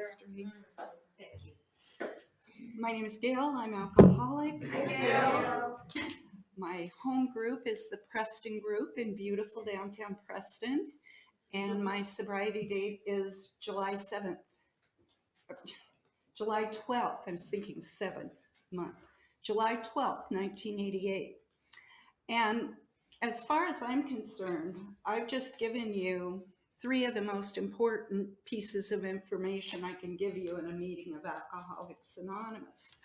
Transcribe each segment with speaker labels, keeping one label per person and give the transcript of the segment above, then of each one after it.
Speaker 1: history. My name is Gail. I'm alcoholic.
Speaker 2: Hi, Gail.
Speaker 1: My home group is the Preston Group in beautiful downtown Preston, and my sobriety date is July 7th. July 12th, I was thinking 7th month. July 12th, 1988. And as far as I'm concerned, I've just given you 3 of the most important pieces of information I can give you in a meeting of Alcoholics Anonymous.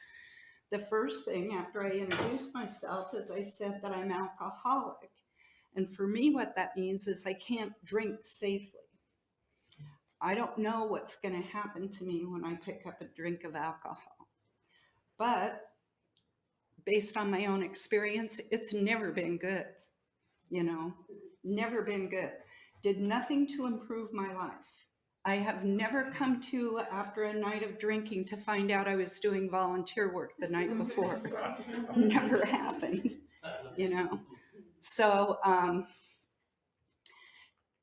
Speaker 1: The first thing, after I introduced myself, is I said that I'm alcoholic. And for me, what that means is I can't drink safely. I don't know what's going to happen to me when I pick up a drink of alcohol. But based on my own experience, it's never been good, never been good. Did nothing to improve my life. I have never come to, after a night of drinking, to find out I was doing volunteer work the night before. Never happened, So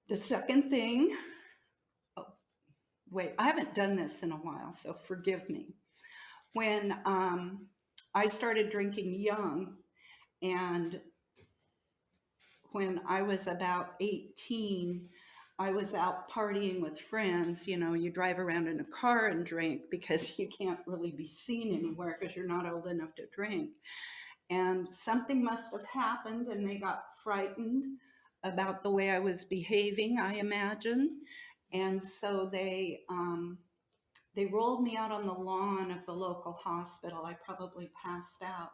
Speaker 1: the second thing, I haven't done this in a while, so forgive me. When I started drinking young, and when I was about 18, I was out partying with friends. You drive around in a car and drink because you can't really be seen anywhere because you're not old enough to drink. And something must have happened, and they got frightened about the way I was behaving, I imagine. And so they rolled me out on the lawn of the local hospital. I probably passed out.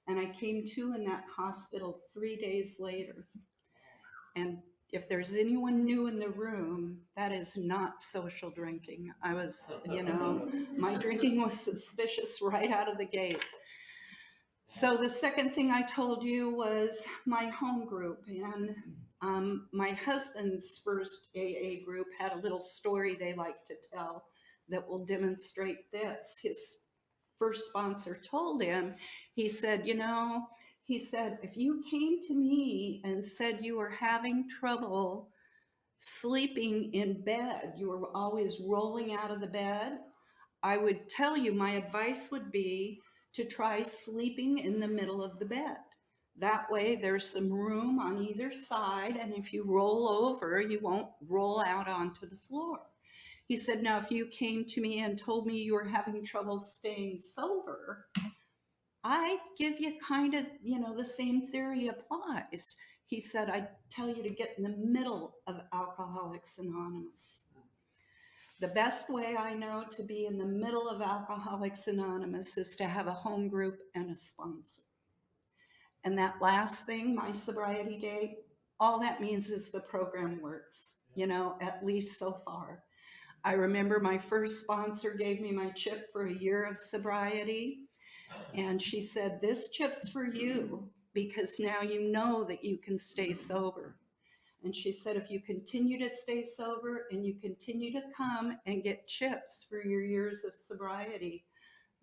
Speaker 1: And I came to in that hospital 3 days later. And if there's anyone new in the room, that is not social drinking. I was, my drinking was suspicious right out of the gate. So the second thing I told you was my home group. And my husband's first AA group had a little story they like to tell that will demonstrate this. His first sponsor told him, he said, if you came to me and said you were having trouble sleeping in bed, you were always rolling out of the bed, I would tell you, my advice would be to try sleeping in the middle of the bed. That way there's some room on either side, and if you roll over, you won't roll out onto the floor. He said, now, if you came to me and told me you were having trouble staying sober, I'd give you kind of, the same theory applies. He said, I'd tell you to get in the middle of Alcoholics Anonymous. The best way I know to be in the middle of Alcoholics Anonymous is to have a home group and a sponsor. And that last thing, my sobriety date, all that means is the program works, at least so far. I remember my first sponsor gave me my chip for a year of sobriety. And she said, this chip's for you because now you know that you can stay sober. And she said, if you continue to stay sober and you continue to come and get chips for your years of sobriety,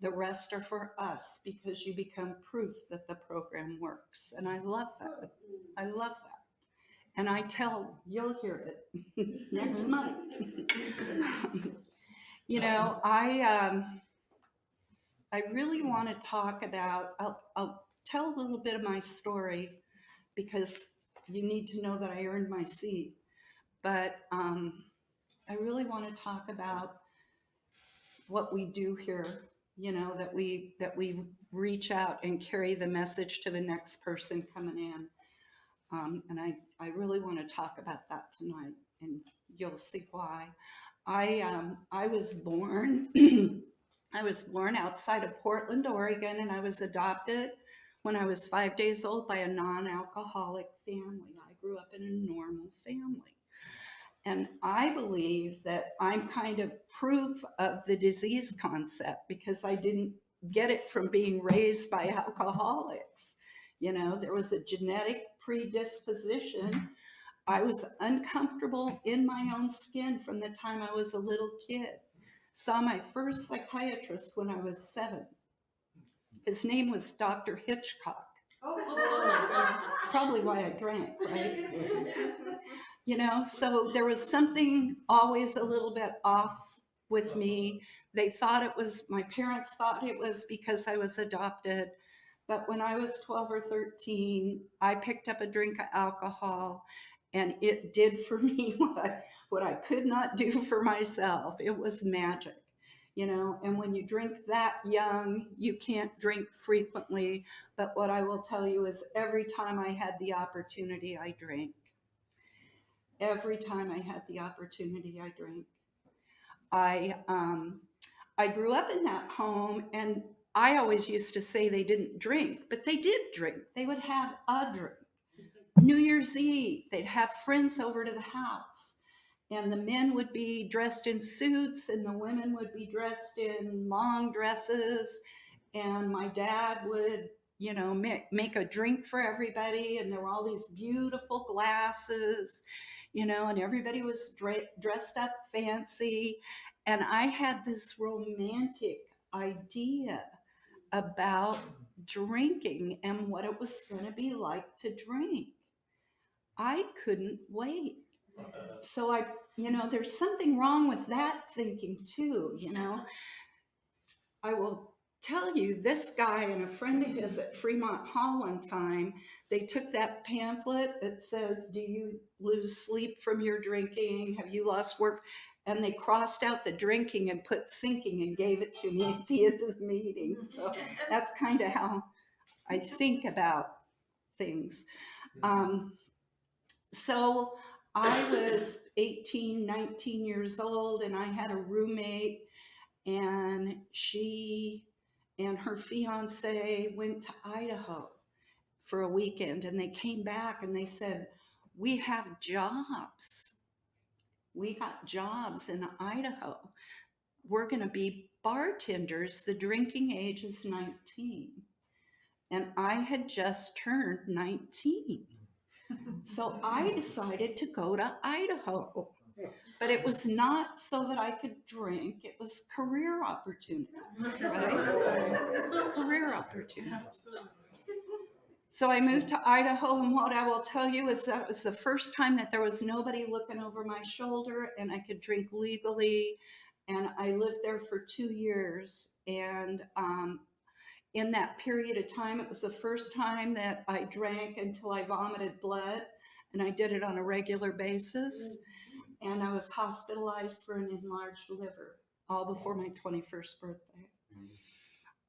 Speaker 1: the rest are for us because you become proof that the program works. And I love that. I love that. And you'll hear it next month. I really want to talk about, I'll tell a little bit of my story because you need to know that I earned my seat. But I really want to talk about what we do here, that we reach out and carry the message to the next person coming in. And I really want to talk about that tonight, and you'll see why. I was born I was born outside of Portland, Oregon, and I was adopted when I was 5 days old by a non-alcoholic family. I grew up in a normal family. And I believe that I'm kind of proof of the disease concept because I didn't get it from being raised by alcoholics. There was a genetic predisposition. I was uncomfortable in my own skin from the time I was a little kid. Saw my first psychiatrist when I was 7. His name was Dr. Hitchcock. Probably why I drank, right? So there was something always a little bit off with me. They thought it was, my parents thought it was because I was adopted. But when I was 12 or 13, I picked up a drink of alcohol, and it did for me what I could not do for myself. It was magic, you know. And when you drink that young, you can't drink frequently. But what I will tell you is every time I had the opportunity, I drank. Every time I had the opportunity, I drank. I I grew up in that home, and I always used to say they didn't drink, but they did drink. They would have a drink. New Year's Eve, they'd have friends over to the house, and the men would be dressed in suits, and the women would be dressed in long dresses, and my dad would, you know, make a drink for everybody, and there were all these beautiful glasses, you know, and everybody was dressed up fancy. And I had this romantic idea about drinking and what it was going to be like to drink. I couldn't wait. So I, you know, there's something wrong with that thinking too, you know. I will tell you, this guy and a friend of his at Fremont Hall one time, they took that pamphlet that said, "Do you lose sleep from your drinking? Have you lost work?" And they crossed out the drinking and put thinking and gave it to me at the end of the meeting. So that's kind of how I think about things. So I was 18, 19 years old, and I had a roommate, and she and her fiance went to Idaho for a weekend, and they came back and they said, "We have jobs. We got jobs in Idaho. We're going to be bartenders. The drinking age is 19." And I had just turned 19. So I decided to go to Idaho. But it was not so that I could drink, it was career opportunities, right? Career opportunities. So I moved to Idaho, and what I will tell you is that was the first time that there was nobody looking over my shoulder and I could drink legally. And I lived there for 2 years. And in that period of time, it was the first time that I drank until I vomited blood, and I did it on a regular basis. And I was hospitalized for an enlarged liver all before my 21st birthday.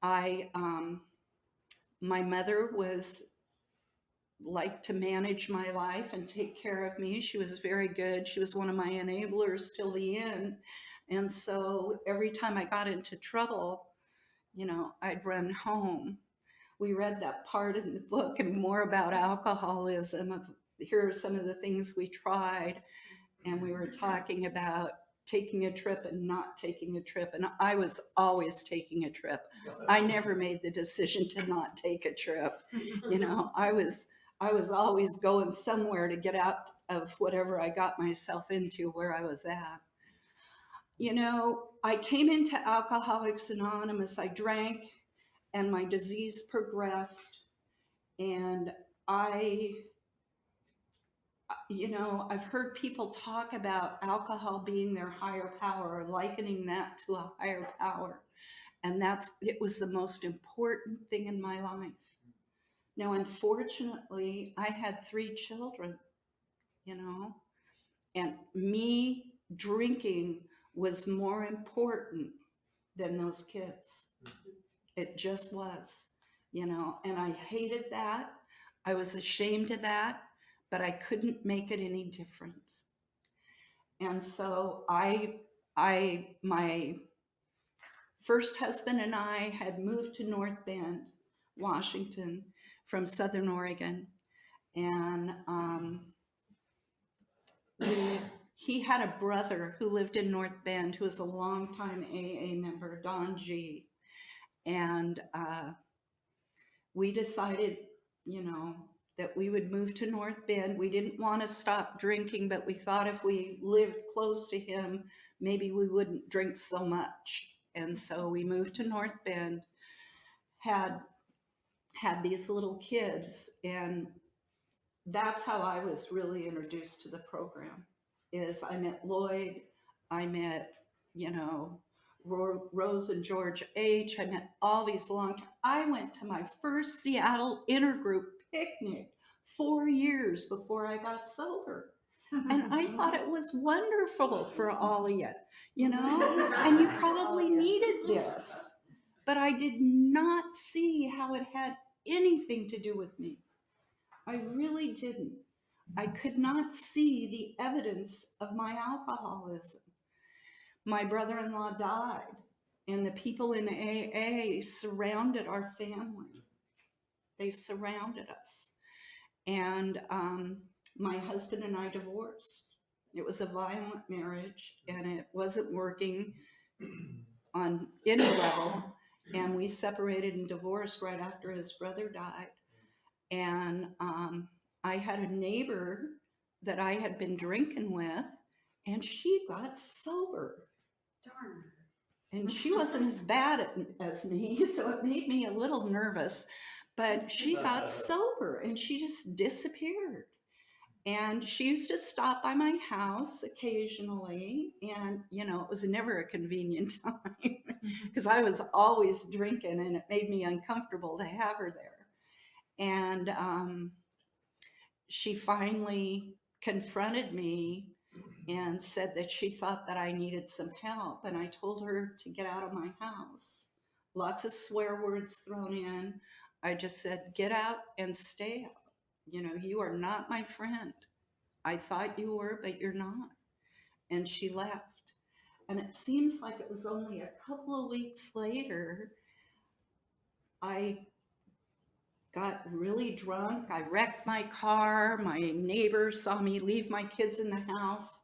Speaker 1: I, my mother was like to manage my life and take care of me. She was very good. She was one of my enablers till the end. And so every time I got into trouble, you know, I'd run home. We read that part in the book and more about alcoholism. Here are some of the things we tried. And we were talking about taking a trip and not taking a trip. And I was always taking a trip. I never made the decision to not take a trip. You know, I was always going somewhere to get out of whatever I got myself into where I was at. You know, I came into Alcoholics Anonymous, I drank, and my disease progressed. And you know, I've heard people talk about alcohol being their higher power, or likening that to a higher power. And it was the most important thing in my life. Now, unfortunately, I had 3 children, you know, and me drinking was more important than those kids. It just was, you know, and I hated that. I was ashamed of that, but I couldn't make it any different. And so my first husband and I had moved to North Bend, Washington, from Southern Oregon. And he had a brother who lived in North Bend who was a longtime AA member, Don G. And we decided, you know, that we would move to North Bend. We didn't want to stop drinking, but we thought if we lived close to him, maybe we wouldn't drink so much. And so we moved to North Bend, had these little kids, and that's how I was really introduced to the program. Is I met Lloyd, I met you know, Rose and George H. I met all these I went to my first Seattle intergroup picnic 4 years before I got sober. And I thought it was wonderful for all of you, you know, and you probably needed this. But I did not see how it had anything to do with me. I really didn't. I could not see the evidence of my alcoholism. My brother in law died, and the people in AA surrounded our family. They surrounded us. And my husband and I divorced. It was a violent marriage, and it wasn't working on any level. And we separated and divorced right after his brother died. And I had a neighbor that I had been drinking with, and she got sober.
Speaker 2: Darn.
Speaker 1: And she wasn't as bad as me, so it made me a little nervous. But she got sober, and she just disappeared. And she used to stop by my house occasionally. And, you know, it was never a convenient time because I was always drinking, and it made me uncomfortable to have her there. And she finally confronted me and said that she thought that I needed some help. And I told her to get out of my house. Lots of swear words thrown in. I just said, get out and stay out. You know, you are not my friend. I thought you were, but you're not. And she left. And it seems like it was only a couple of weeks later, I got really drunk. I wrecked my car. My neighbors saw me leave my kids in the house,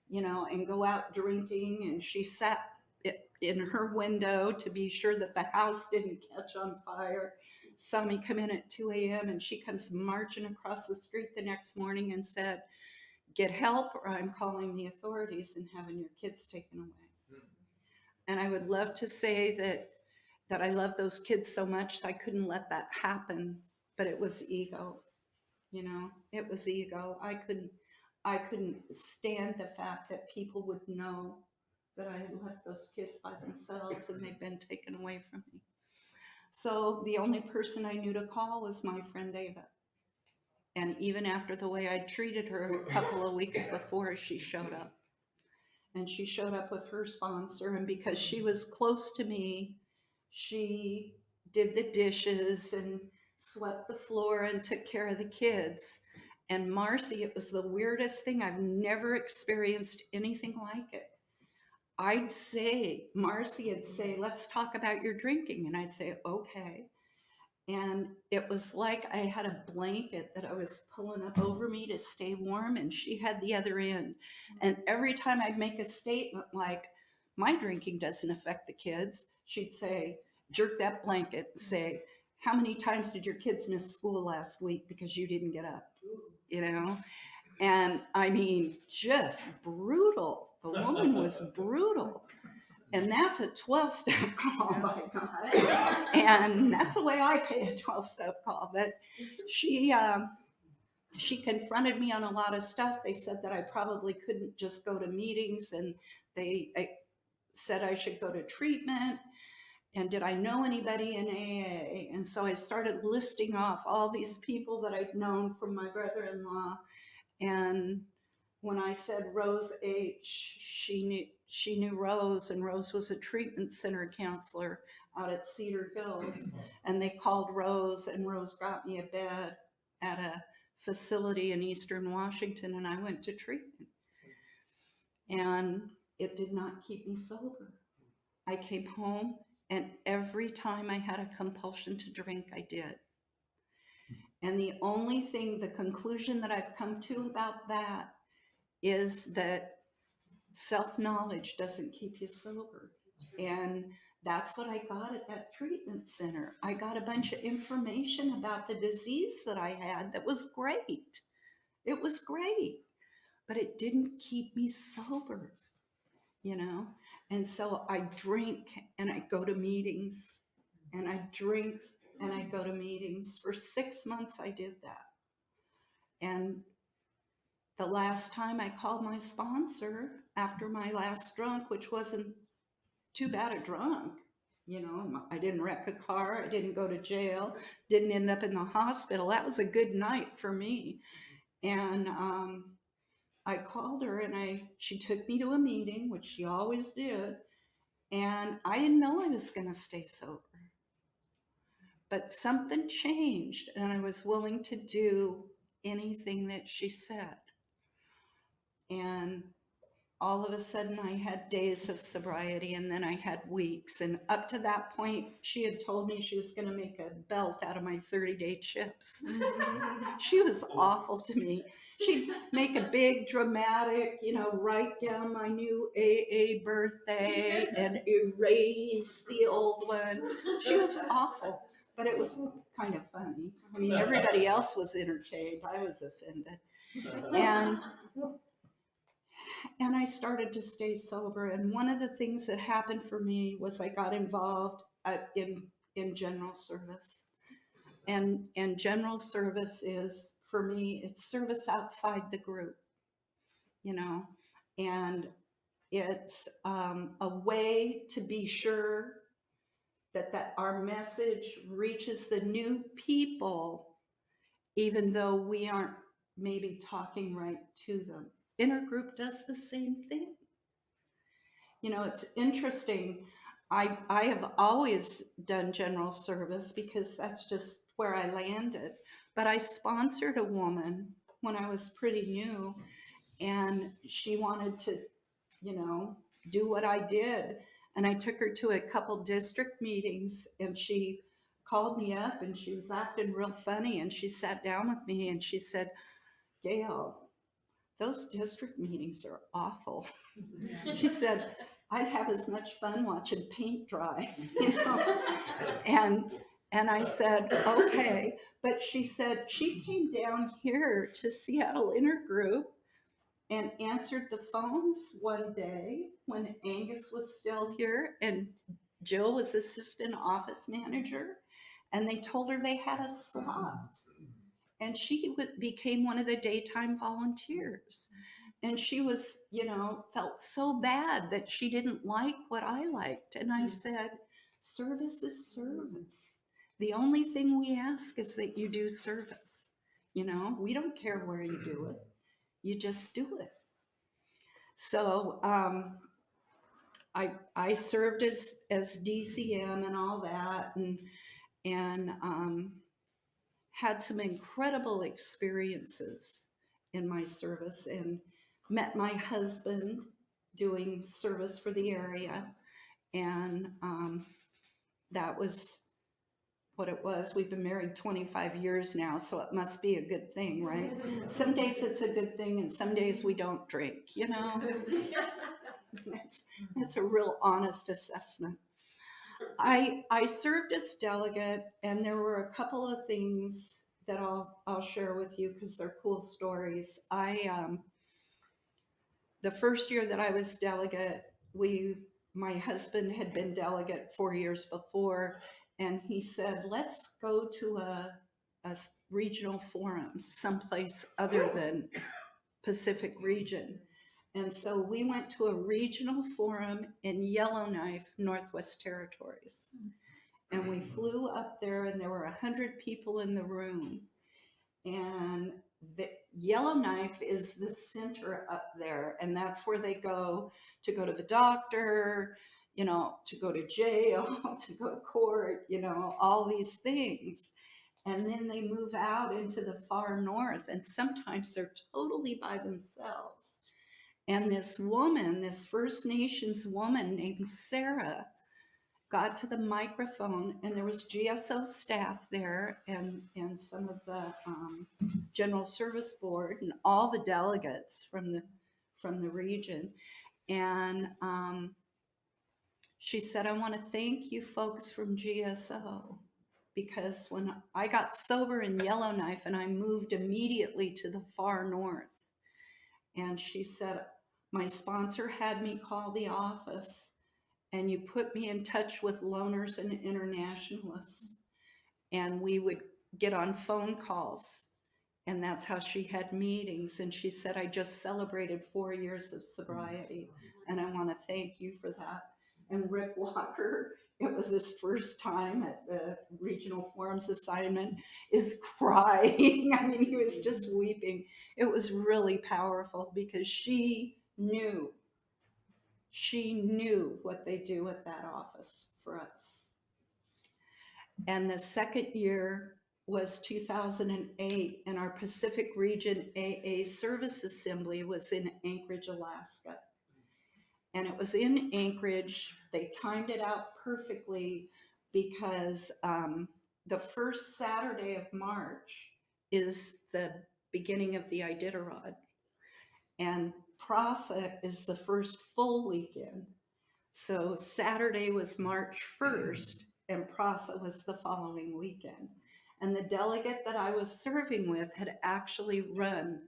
Speaker 1: you know, and go out drinking. And she sat in her window to be sure that the house didn't catch on fire. Saw me come in at 2 a.m. and she comes marching across the street the next morning and said, get help or I'm calling the authorities and having your kids taken away. And I would love to say that I love those kids so much I couldn't let that happen, but it was ego. You know, it was ego. I couldn't stand the fact that people would know that I had left those kids by themselves and they'd been taken away from me. So the only person I knew to call was my friend Ava. And even after the way I treated her a couple of weeks before, she showed up. And she showed up with her sponsor. And because she was close to me, she did the dishes and swept the floor and took care of the kids. And Marcy, it was the weirdest thing. I've never experienced anything like it. I'd say, Marcy would say, let's talk about your drinking. And I'd say, okay. And it was like I had a blanket that I was pulling up over me to stay warm, and she had the other end. And every time I'd make a statement like, my drinking doesn't affect the kids, she'd say, jerk that blanket and say, how many times did your kids miss school last week because you didn't get up? You know? And I mean, just brutal. The woman was brutal. And that's a 12-step call, by God. And that's the way I pay a 12-step call. But she confronted me on a lot of stuff. They said that I probably couldn't just go to meetings, and they said I should go to treatment. And did I know anybody in AA? And so I started listing off all these people that I'd known from my brother-in-law. And when I said Rose H., she knew Rose, and Rose was a treatment center counselor out at Cedar Hills. And they called Rose, and Rose got me a bed at a facility in Eastern Washington, and I went to treatment. And it did not keep me sober. I came home, and every time I had a compulsion to drink, I did. And the only thing, the conclusion that I've come to about that is that self-knowledge doesn't keep you sober. And that's what I got at that treatment center. I got a bunch of information about the disease that I had that was great. It was great, but it didn't keep me sober, you know? And so I drink and I go to meetings, and I drink and I go to meetings. For 6 months, I did that. And the last time I called my sponsor, after my last drunk, which wasn't too bad a drunk. You know, I didn't wreck a car. I didn't go to jail. Didn't end up in the hospital. That was a good night for me. And I called her and she took me to a meeting, which she always did. And I didn't know I was going to stay sober. But something changed and I was willing to do anything that she said. And all of a sudden I had days of sobriety and then I had weeks. And up to that point, she had told me she was going to make a belt out of my 30-day chips. She was awful to me. She'd make a big dramatic, write down my new AA birthday and erase the old one. She was awful, but it was kind of funny. I mean, everybody else was entertained. I was offended. And I started to stay sober. And one of the things that happened for me was I got involved in general service. And general service is, for me, it's service outside the group, and it's a way to be sure that our message reaches the new people, even though we aren't maybe talking right to them. Intergroup does the same thing. It's interesting. I have always done general service because that's just where I landed. But I sponsored a woman when I was pretty new, and she wanted to, do what I did. And I took her to a couple district meetings, and she called me up and she was acting real funny. And she sat down with me and she said, "Gail, those district meetings are awful." She said, "I'd have as much fun watching paint dry." And I said, "Okay." But she said she came down here to Seattle Intergroup and answered the phones one day when Angus was still here and Jill was assistant office manager, and they told her they had a slot. And she became one of the daytime volunteers. And she was, felt so bad that she didn't like what I liked. And I said, service is service. The only thing we ask is that you do service. We don't care where you do it. You just do it. So I served as DCM and all that, and had some incredible experiences in my service, and met my husband doing service for the area. And that was what it was. We've been married 25 years now, so it must be a good thing, right? Some days it's a good thing, and some days we don't drink, That's a real honest assessment. I served as delegate, and there were a couple of things that I'll share with you because they're cool stories. The first year that I was delegate, my husband had been delegate 4 years before, and he said, "Let's go to a regional forum someplace other than Pacific region." And so we went to a regional forum in Yellowknife, Northwest Territories. And we flew up there, and there were 100 people in the room. And the Yellowknife is the center up there, and that's where they go to the doctor, to go to jail, to go to court, all these things. And then they move out into the far north, and sometimes they're totally by themselves. And this woman, this First Nations woman named Sarah, got to the microphone, and there was GSO staff there, and some of the General Service Board, and all the delegates from the region. And she said, "I want to thank you folks from GSO, because when I got sober in Yellowknife and I moved immediately to the far north," and she said, "My sponsor had me call the office, and you put me in touch with loners and internationalists, and we would get on phone calls And that's how she had meetings. And she said, I just celebrated 4 years of sobriety, and I want to thank you for that. And Rick Walker, it was his first time at the regional forums assignment, is crying. I mean, he was just weeping. It was really powerful because she knew what they do at that office for us. And the second year was 2008, and our Pacific Region AA Service Assembly was in Anchorage, Alaska. And it was in Anchorage. They timed it out perfectly because the first Saturday of March is the beginning of the Iditarod. And Prasa is the first full weekend. So Saturday was March 1st, and Prasa was the following weekend. And the delegate that I was serving with had actually run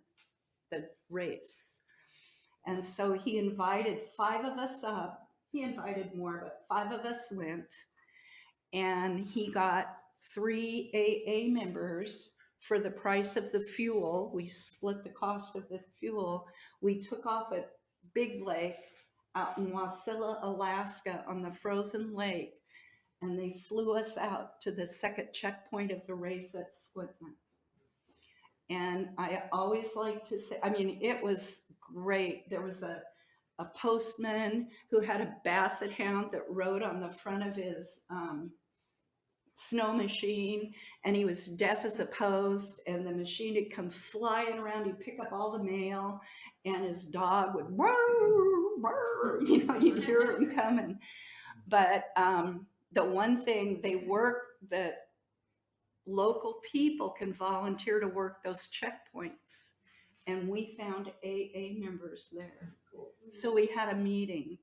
Speaker 1: the race. And so he invited 5 of us up. He invited more, but 5 of us went. And he got 3 AA members for the price of the fuel. We split the cost of the fuel. We took off at Big Lake out in Wasilla, Alaska on the frozen lake, and they flew us out to the second checkpoint of the race at Squintman. And I always like to say, I mean, it was great. There was a postman who had a basset hound that rode on the front of his snow machine, and he was deaf as a post, and the machine would come flying around. He'd pick up all the mail, and his dog would whir, whir, you know, you'd hear him coming. But the one thing they work, that local people can volunteer to work those checkpoints, and we found AA members there. So we had a meeting.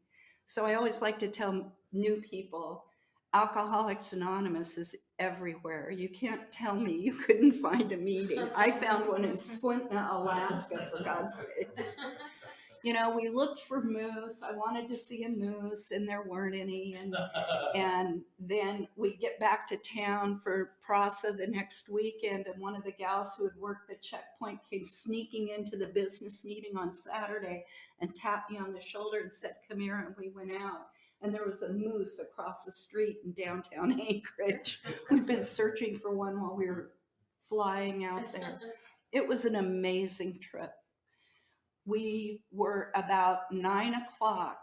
Speaker 1: So I always like to tell new people, Alcoholics Anonymous is everywhere. You can't tell me you couldn't find a meeting. I found one in Squintna, Alaska, for God's sake. You know, we looked for moose. I wanted to see a moose, and there weren't any. And then we get back to town for Prasa the next weekend, and one of the gals who had worked the checkpoint came sneaking into the business meeting on Saturday and tapped me on the shoulder and said, come here, and we went out. And there was a moose across the street in downtown Anchorage. We'd been searching for one while we were flying out there. It was an amazing trip. We were about 9 o'clock.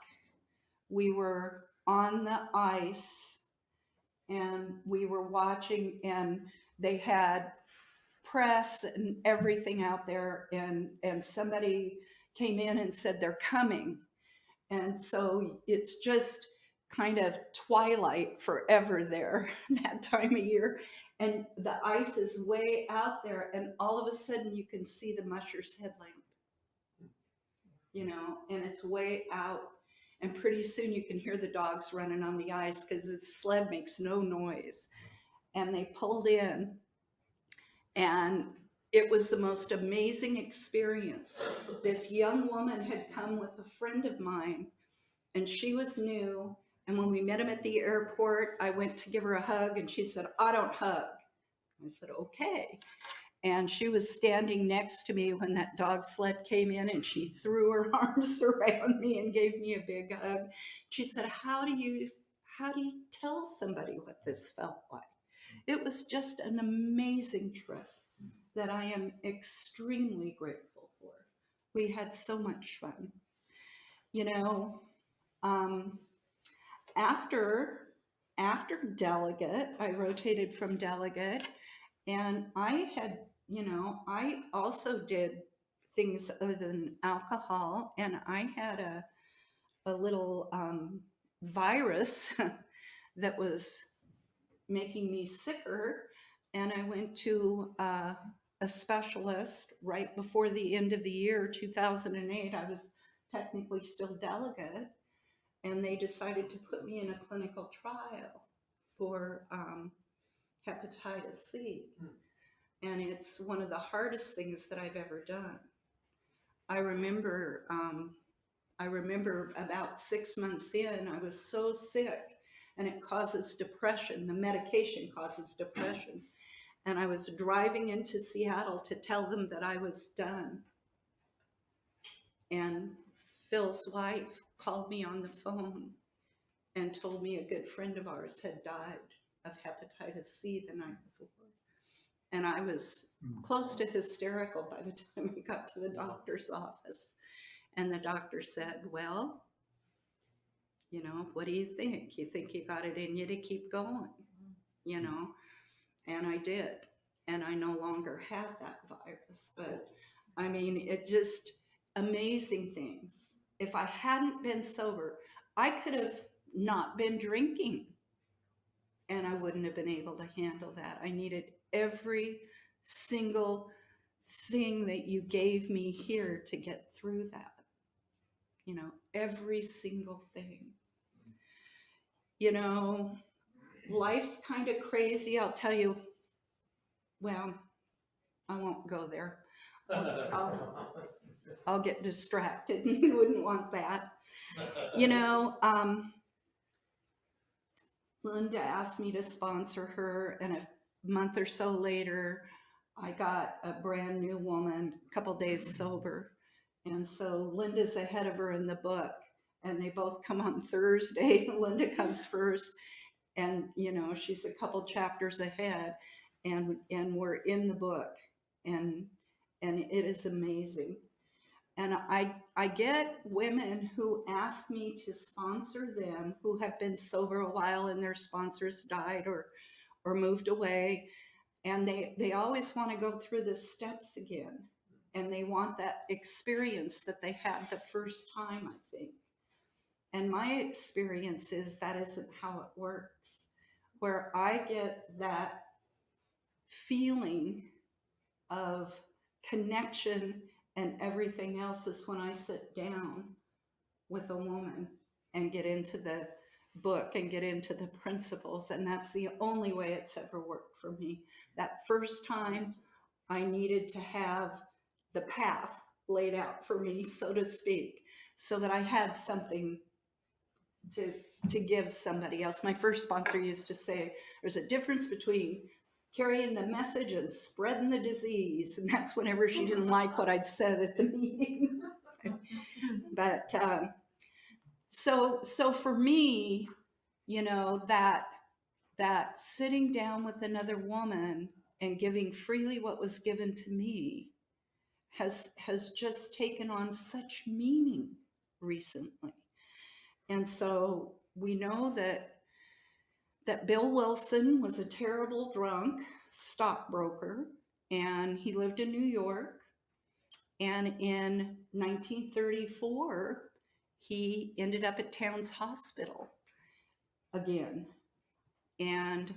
Speaker 1: We were on the ice, and we were watching, and they had press and everything out there, and somebody came in and said they're coming. And so it's just kind of twilight forever there that time of year, and the ice is way out there, and all of a sudden you can see the musher's headlamp, you know, and it's way out. And pretty soon you can hear the dogs running on the ice because the sled makes no noise. And they pulled in, and it was the most amazing experience. This young woman had come with a friend of mine, and she was new. And when we met him at the airport, I went to give her a hug, and she said, I don't hug. I said, okay. And she was standing next to me when that dog sled came in, and she threw her arms around me and gave me a big hug. She said, how do you tell somebody what this felt like? It was just an amazing trip that I am extremely grateful for. We had so much fun. You know, after delegate, I rotated from delegate, and I had, you know, I also did things other than alcohol, and I had a little virus that was making me sicker, and I went to a specialist right before the end of the year, 2008. I was technically still delegate, and they decided to put me in a clinical trial for hepatitis C. And it's one of the hardest things that I've ever done. I remember about 6 months in, I was so sick, and it causes depression. The medication causes depression. And I was driving into Seattle to tell them that I was done. And Phil's wife called me on the phone and told me a good friend of ours had died of hepatitis C the night before. And I was close to hysterical by the time I got to the doctor's office. And the doctor said, well, you know, what do you think? You think you got it in you to keep going? You know, and I did. And I no longer have that virus. But I mean, it just amazing things. If I hadn't been sober, I could have not been drinking and I wouldn't have been able to handle that. I needed every single thing that you gave me here to get through that. You know, every single thing. You know, life's kind of crazy. I'll tell you, well, I won't go there. I'll get distracted and you wouldn't want that. You know, Linda asked me to sponsor her, and a month or so later, I got a brand new woman, a couple days sober. And so Linda's ahead of her in the book, and they both come on Thursday. Linda comes first, and you know, she's a couple chapters ahead, and we're in the book, and it is amazing. And I get women who ask me to sponsor them who have been sober a while and their sponsors died or moved away. And they always want to go through the steps again. And they want that experience that they had the first time, I think. And my experience is that isn't how it works. Where I get that feeling of connection and everything else is when I sit down with a woman and get into the book and get into the principles. And that's the only way it's ever worked for me. That first time I needed to have the path laid out for me, so to speak, so that I had something to give somebody else. My first sponsor used to say, there's a difference between carrying the message and spreading the disease. And that's whenever she didn't like what I'd said at the meeting. But so for me, you know, that sitting down with another woman and giving freely what was given to me has just taken on such meaning recently. And so we know that Bill Wilson was a terrible drunk stockbroker, and he lived in New York. And in 1934, he ended up at Towns Hospital again. And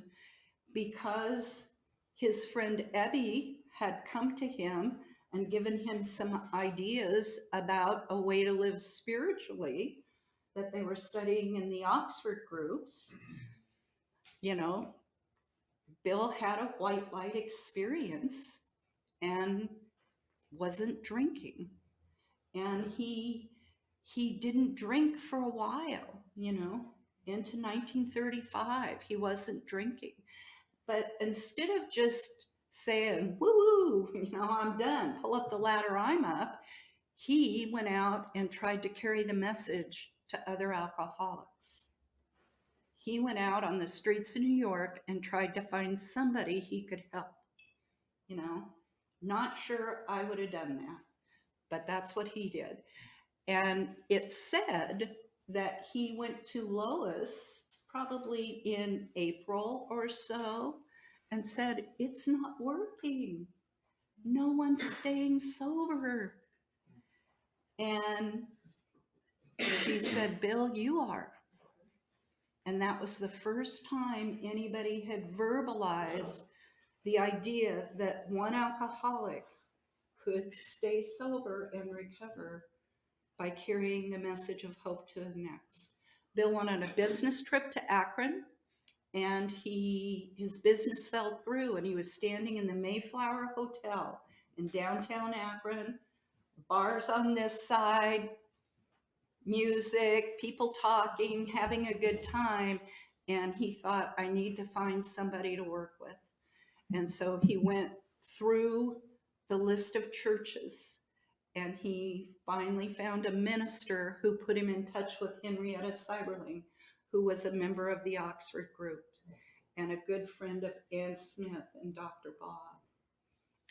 Speaker 1: because his friend Ebby had come to him and given him some ideas about a way to live spiritually that they were studying in the Oxford groups, you know, Bill had a white light experience and wasn't drinking. And he didn't drink for a while, you know, into 1935, he wasn't drinking. But instead of just saying, woo, you know, I'm done, pull up the ladder, I'm up, he went out and tried to carry the message to other alcoholics. He went out on the streets of New York and tried to find somebody he could help. You know, not sure I would have done that, but that's what he did. And it said that he went to Lois probably in April or so and said, it's not working. No one's staying sober. And she said, Bill, you are. And that was the first time anybody had verbalized the idea that one alcoholic could stay sober and recover by carrying the message of hope to the next. Bill went on a business trip to Akron, and his business fell through, and he was standing in the Mayflower Hotel in downtown Akron, bars on this side, music, people talking, having a good time. And he thought, I need to find somebody to work with. And so he went through the list of churches, and he finally found a minister who put him in touch with Henrietta Seiberling, who was a member of the Oxford group and a good friend of Ann Smith and Dr. Bob.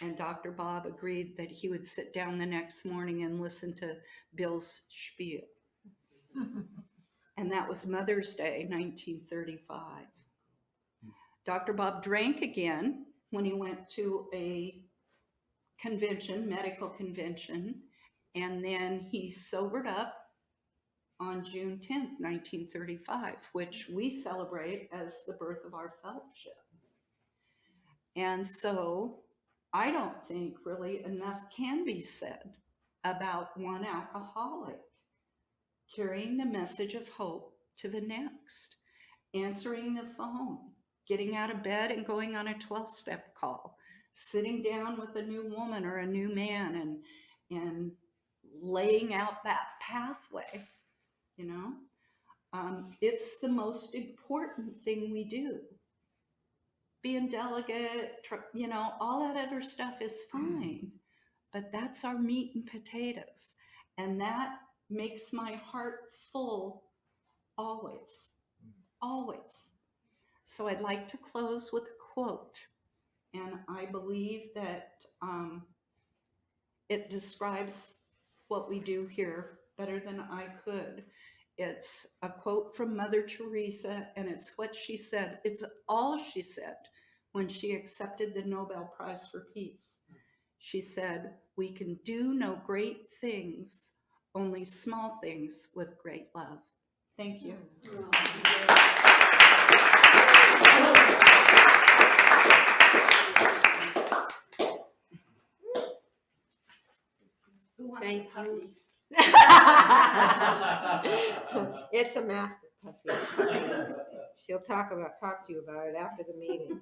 Speaker 1: And Dr. Bob agreed that he would sit down the next morning and listen to Bill's spiel. And that was Mother's Day, 1935. Dr. Bob drank again when he went to a convention, medical convention, and then he sobered up on June 10th, 1935, which we celebrate as the birth of our fellowship. And so I don't think really enough can be said about one alcoholic carrying the message of hope to the next, answering the phone, getting out of bed and going on a 12-step call, sitting down with a new woman or a new man and laying out that pathway, you know. It's the most important thing we do. Being delegate, you know, all that other stuff is fine, but that's our meat and potatoes. And that makes my heart full always, always. So I'd like to close with a quote. And I believe that it describes what we do here better than I could. It's a quote from Mother Teresa, and it's what she said. It's all she said when she accepted the Nobel Prize for Peace. She said, "We can do no great things, only small things with great love." Thank you.
Speaker 2: Thank you. It's a master puppy. She'll talk to you about it after the meeting.